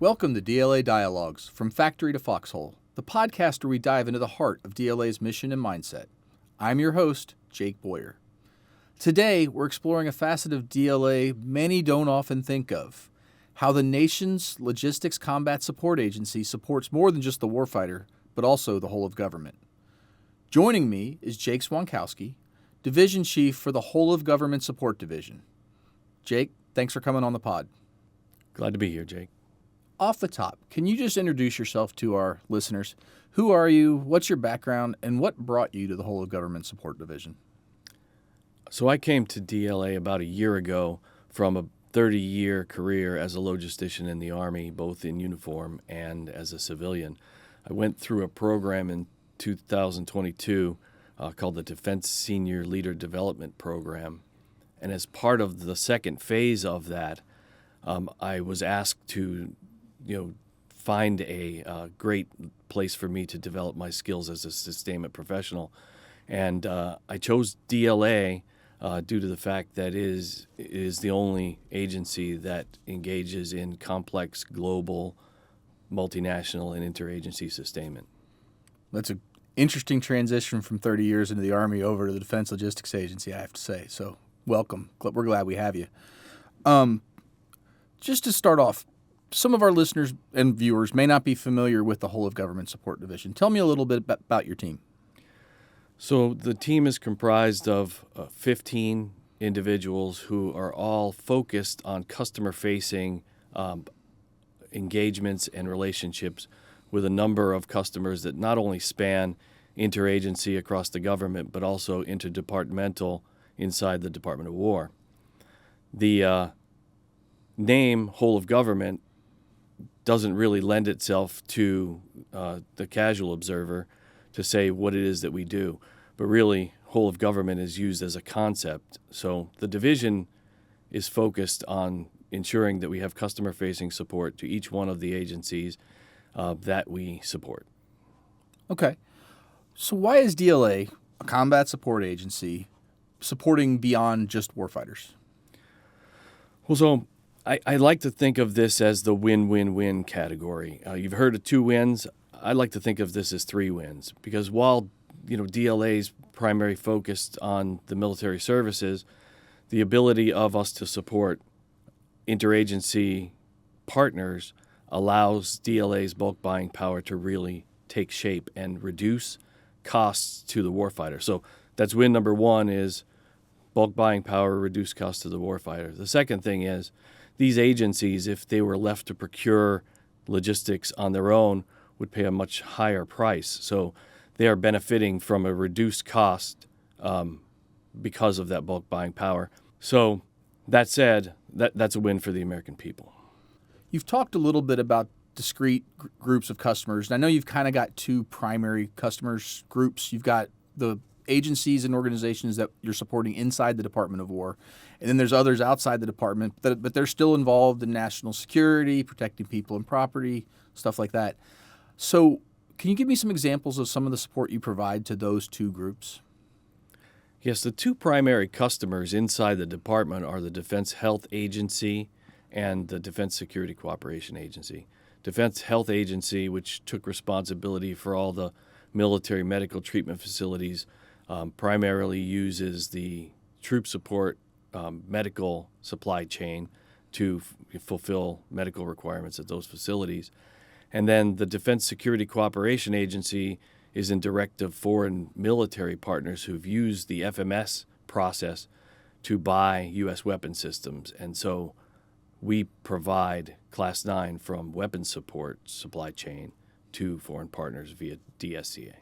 Welcome to DLA Dialogues, From Factory to Foxhole, the podcast where we dive into the heart of DLA's mission and mindset. I'm your host, Jake Boyer. Today, we're exploring a facet of DLA many don't often think of, how the nation's Logistics Combat Support Agency supports more than just the warfighter, but also the whole of government. Joining me is Jake Swantkowski, Division Chief for the Whole of Government Support Division. Jake, thanks for coming on the pod. Glad to be here, Jake. Off the top, can you just introduce yourself to our listeners? Who are you, what's your background, and what brought you to the Whole of Government Support Division? So I came to DLA about a year ago from a 30-year career as a logistician in the Army, both in uniform and as a civilian. I went through a program in 2022 called the Defense Senior Leader Development Program. And as part of the second phase of that, I was asked to find a great place for me to develop my skills as a sustainment professional. And I chose DLA due to the fact that it is the only agency that engages in complex, global, multinational, and interagency sustainment. That's an interesting transition from 30 years into the Army over to the Defense Logistics Agency, I have to say. So welcome. We're glad we have you. Just to start off, some of our listeners and viewers may not be familiar with the Whole of Government Support Division. Tell me a little bit about your team. So the team is comprised of 15 individuals who are all focused on customer-facing engagements and relationships with a number of customers that not only span interagency across the government, but also interdepartmental inside the Department of War. The name Whole of Government doesn't really lend itself to the casual observer to say what it is that we do. But really, Whole of Government is used as a concept. So the division is focused on ensuring that we have customer-facing support to each one of the agencies that we support. Okay. So why is DLA, a combat support agency, supporting beyond just warfighters? Well, so I like to think of this as the win-win-win category. You've heard of 2 wins. I like to think of this as 3 wins because while DLA's primary focused on the military services, the ability of us to support interagency partners allows DLA's bulk buying power to really take shape and reduce costs to the warfighter. So that's win number 1 is bulk buying power, reduce costs to the warfighter. The second thing is these agencies, if they were left to procure logistics on their own, would pay a much higher price. So they are benefiting from a reduced cost because of that bulk buying power. So that said, that's a win for the American people. You've talked a little bit about discrete groups of customers, and I know you've kind of got 2 primary customers groups. You've got the agencies and organizations that you're supporting inside the Department of War, and then there's others outside the department, but they're still involved in national security, protecting people and property, stuff like that. So can you give me some examples of some of the support you provide to those 2 groups? Yes, the 2 primary customers inside the department are the Defense Health Agency and the Defense Security Cooperation Agency. Defense Health Agency, which took responsibility for all the military medical treatment facilities, primarily uses the troop support medical supply chain to fulfill medical requirements at those facilities. And then the Defense Security Cooperation Agency is in direct of foreign military partners who've used the FMS process to buy U.S. weapon systems. And so we provide Class 9 from weapons support supply chain to foreign partners via DSCA.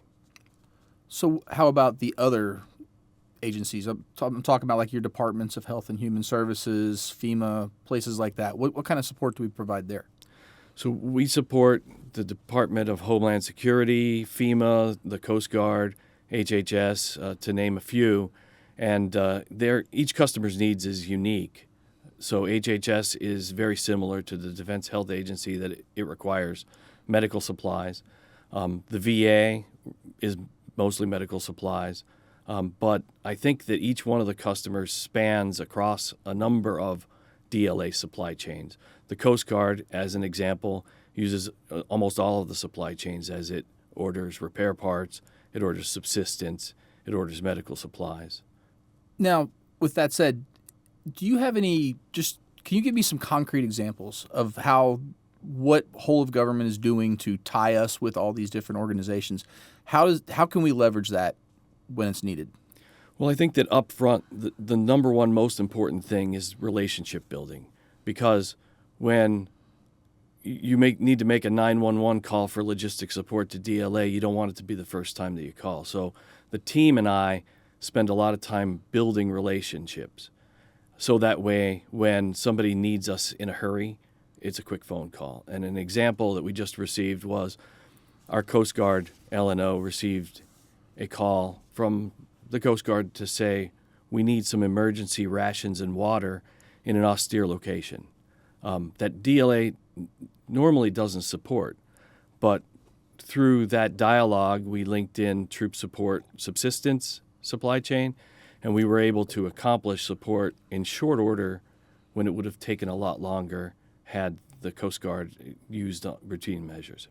So how about the other agencies? I'm talking about like your departments of Health and Human Services, FEMA, places like that. What kind of support do we provide there? So we support the Department of Homeland Security, FEMA, the Coast Guard, HHS, to name a few. And each customer's needs is unique. So HHS is very similar to the Defense Health Agency that it requires medical supplies. The VA is mostly medical supplies. But I think that each one of the customers spans across a number of DLA supply chains. The Coast Guard, as an example, uses almost all of the supply chains as it orders repair parts, it orders subsistence, it orders medical supplies. Now, with that said, do you have can you give me some concrete examples of what whole of government is doing to tie us with all these different organizations? How can we leverage that when it's needed? Well, I think that up front, the number one most important thing is relationship building, because when you need to make a 911 call for logistics support to DLA, you don't want it to be the first time that you call. So the team and I spend a lot of time building relationships. So that way, when somebody needs us in a hurry, it's a quick phone call. And an example that we just received was our Coast Guard L&O received a call from the Coast Guard to say, we need some emergency rations and water in an austere location that DLA normally doesn't support. But through that dialogue, we linked in troop support subsistence supply chain, and we were able to accomplish support in short order when it would have taken a lot longer had the Coast Guard used routine measures.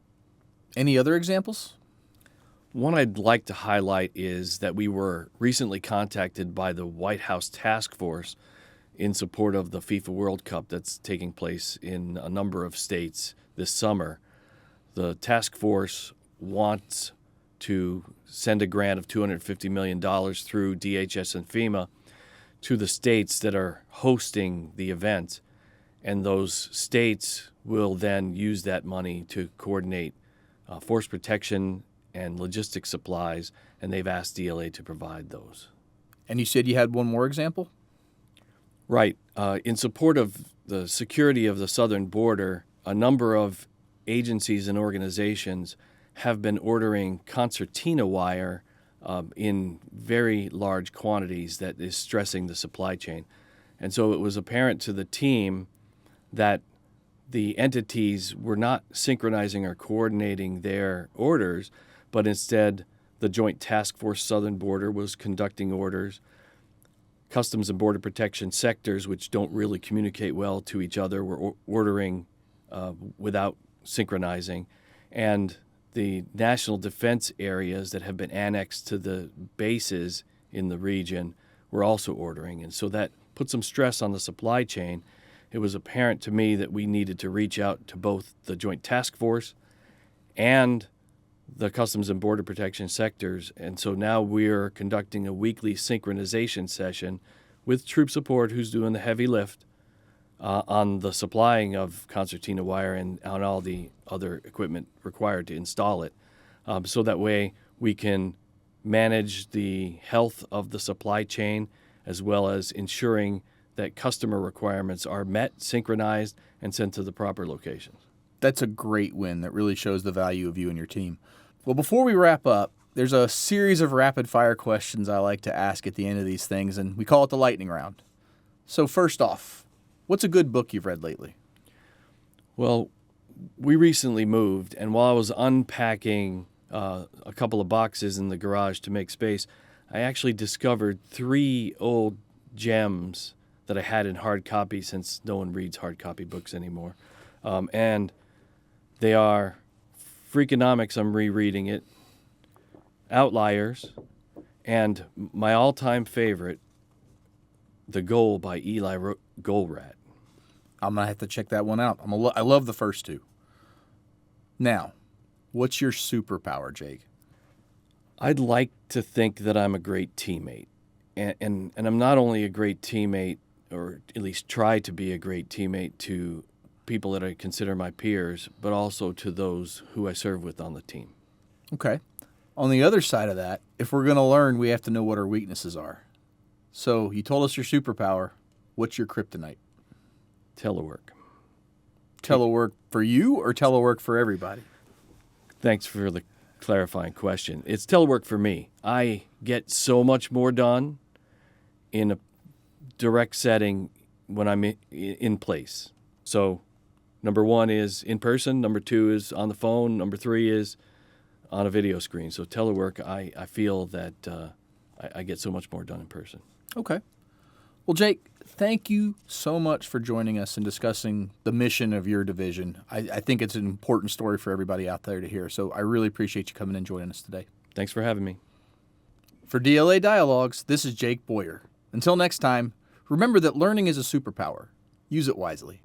Any other examples? One I'd like to highlight is that we were recently contacted by the White House Task Force in support of the FIFA World Cup that's taking place in a number of states this summer. The task force wants to send a grant of $250 million through DHS and FEMA to the states that are hosting the event, and those states will then use that money to coordinate force protection and logistics supplies, and they've asked DLA to provide those. And you said you had one more example? Right. In support of the security of the southern border, a number of agencies and organizations have been ordering concertina wire in very large quantities that is stressing the supply chain. And so it was apparent to the team that the entities were not synchronizing or coordinating their orders, but instead the Joint Task Force Southern Border was conducting orders. Customs and Border Protection sectors, which don't really communicate well to each other, were ordering without synchronizing. And the national defense areas that have been annexed to the bases in the region were also ordering. And so that put some stress on the supply chain. It was apparent to me that we needed to reach out to both the Joint Task Force and the Customs and Border Protection sectors. And so now we're conducting a weekly synchronization session with Troop Support, who's doing the heavy lift on the supplying of concertina wire and on all the other equipment required to install it. So that way we can manage the health of the supply chain as well as ensuring that customer requirements are met, synchronized, and sent to the proper locations. That's a great win that really shows the value of you and your team. Well, before we wrap up, there's a series of rapid-fire questions I like to ask at the end of these things, and we call it the lightning round. So first off, what's a good book you've read lately? Well, we recently moved, and while I was unpacking a couple of boxes in the garage to make space, I actually discovered 3 old gems that I had in hard copy, since no one reads hard copy books anymore. And they are Freakonomics, I'm rereading it, Outliers, and my all-time favorite, The Goal by Eli Goldratt. I'm going to have to check that one out. I love the first 2. Now, what's your superpower, Jake? I'd like to think that I'm a great teammate. And I'm not only a great teammate, or at least try to be a great teammate to people that I consider my peers, but also to those who I serve with on the team. Okay. On the other side of that, if we're going to learn, we have to know what our weaknesses are. So you told us your superpower. What's your kryptonite? Telework. Telework for you or telework for everybody? Thanks for the clarifying question. It's telework for me. I get so much more done in a direct setting when I'm in place. So number 1 is in person, number 2 is on the phone, number 3 is on a video screen. So telework, I feel that I get so much more done in person. Okay. Well, Jake, thank you so much for joining us and discussing the mission of your division. I think it's an important story for everybody out there to hear, so I really appreciate you coming and joining us today. Thanks for having me. For DLA Dialogues, this is Jake Boyer. Until next time, remember that learning is a superpower. Use it wisely.